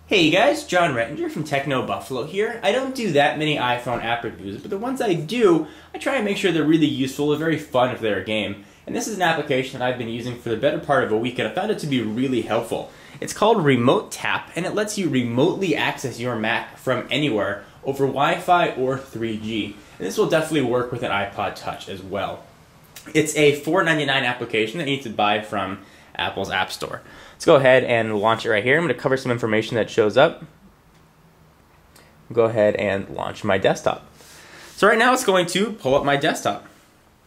Hey guys, John Rettinger from TechnoBuffalo here. I don't do that many iPhone app reviews, but the ones I do, I try and make sure they're really useful and very fun if they're a game. And this is an application that I've been using for the better part of a week, and I found it to be really helpful. It's called RemoteTap, and it lets you remotely access your Mac from anywhere over Wi-Fi or 3G. And this will definitely work with an iPod Touch as well. It's a $4.99 application that you need to buy from Apple's App Store. Let's go ahead and launch it right here. I'm going to cover some information that shows up. Go ahead and launch my desktop. So right now it's going to pull up my desktop.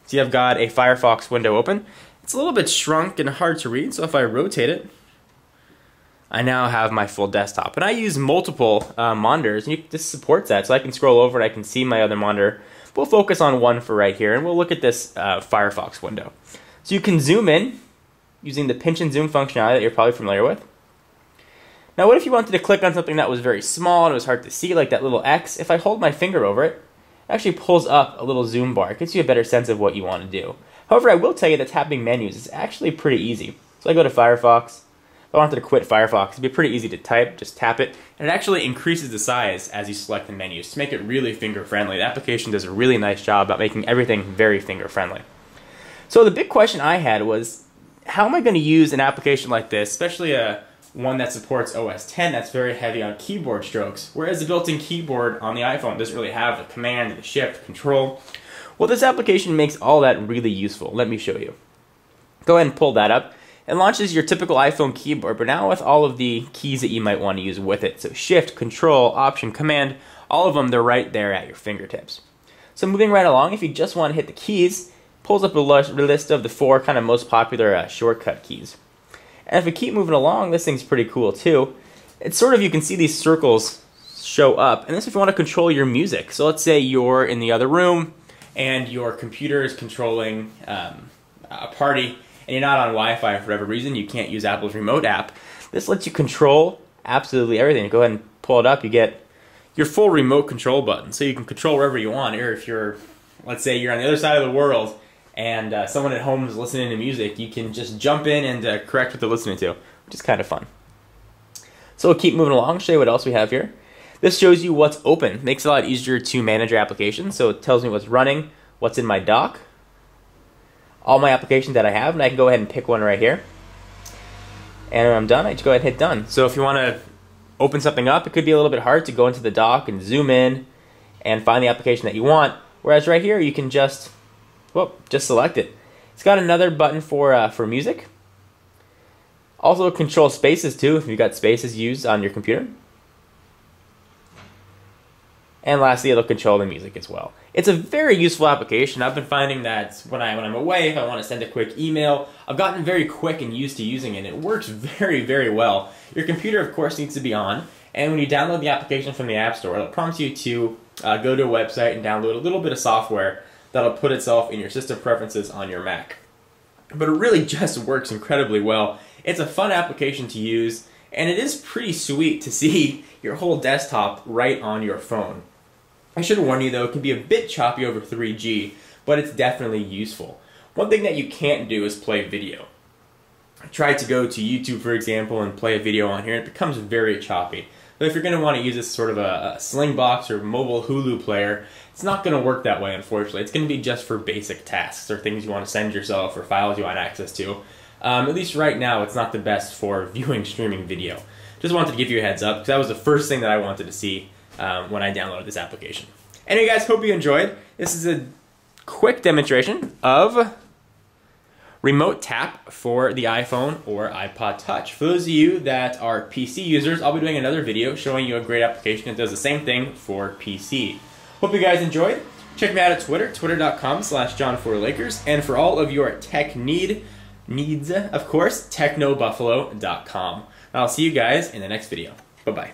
See, I've got a Firefox window open. It's a little bit shrunk and hard to read, so if I rotate it, I now have my full desktop. And I use multiple monitors, and this supports that, so I can scroll over and I can see my other monitor. We'll focus on one for right here, and we'll look at this Firefox window. So you can zoom in using the pinch and zoom functionality that you're probably familiar with. Now what if you wanted to click on something that was very small and it was hard to see, like that little X? If I hold my finger over it, it actually pulls up a little zoom bar. It gives you a better sense of what you want to do. However, I will tell you that tapping menus is actually pretty easy. So I go to Firefox. If I wanted to quit Firefox, it'd be pretty easy to type, just tap it, and it actually increases the size as you select the menus to make it really finger-friendly. The application does a really nice job about making everything very finger-friendly. So the big question I had was, how am I going to use an application like this, especially one that supports OS X that's very heavy on keyboard strokes, whereas the built-in keyboard on the iPhone doesn't really have the command, the shift, control. Well, this application makes all that really useful. Let me show you. Go ahead and pull that up. It launches your typical iPhone keyboard, but now with all of the keys that you might want to use with it. So shift, control, option, command, all of them, they're right there at your fingertips. So moving right along, if you just want to hit the keys, pulls up a list of the 4 kind of most popular shortcut keys. And if we keep moving along, this thing's pretty cool too. It's sort of, you can see these circles show up, and this is if you want to control your music. So let's say you're in the other room and your computer is controlling a party and you're not on Wi-Fi for whatever reason, you can't use Apple's Remote app. This lets you control absolutely everything. Go ahead and pull it up, you get your full remote control button. So you can control wherever you want, or if you're, let's say you're on the other side of the world and someone at home is listening to music, you can just jump in and correct what they're listening to, which is kind of fun. So we'll keep moving along, show you what else we have here. This shows you what's open. Makes it a lot easier to manage your application. So it tells me what's running, what's in my dock, all my applications that I have, and I can go ahead and pick one right here. And when I'm done, I just go ahead and hit done. So if you want to open something up, it could be a little bit hard to go into the dock and zoom in and find the application that you want. Whereas right here, you can just select it. It's got another button for music. Also control spaces too, if you've got spaces used on your computer. And lastly, it'll control the music as well. It's a very useful application. I've been finding that when I'm away, if I want to send a quick email, I've gotten very quick and used to using it. It works very, very well. Your computer, of course, needs to be on. And when you download the application from the App Store, it'll prompt you to go to a website and download a little bit of software that'll put itself in your system preferences on your Mac. But it really just works incredibly well. It's a fun application to use, and it is pretty sweet to see your whole desktop right on your phone. I should warn you though, it can be a bit choppy over 3G, but it's definitely useful. One thing that you can't do is play video. I tried to go to YouTube, for example, and play a video on here, and it becomes very choppy. But if you're going to want to use this sort of a Slingbox or mobile Hulu player, it's not going to work that way, unfortunately. It's going to be just for basic tasks or things you want to send yourself or files you want access to. At least right now, it's not the best for viewing streaming video. Just wanted to give you a heads up, because that was the first thing that I wanted to see when I downloaded this application. Anyway guys, hope you enjoyed. This is a quick demonstration of RemoteTap for the iPhone or iPod Touch. For those of you that are PC users, I'll be doing another video showing you a great application that does the same thing for PC. Hope you guys enjoyed. Check me out at Twitter, twitter.com/John4Lakers, and for all of your tech needs, of course, TechnoBuffalo.com. I'll see you guys in the next video. Bye-bye.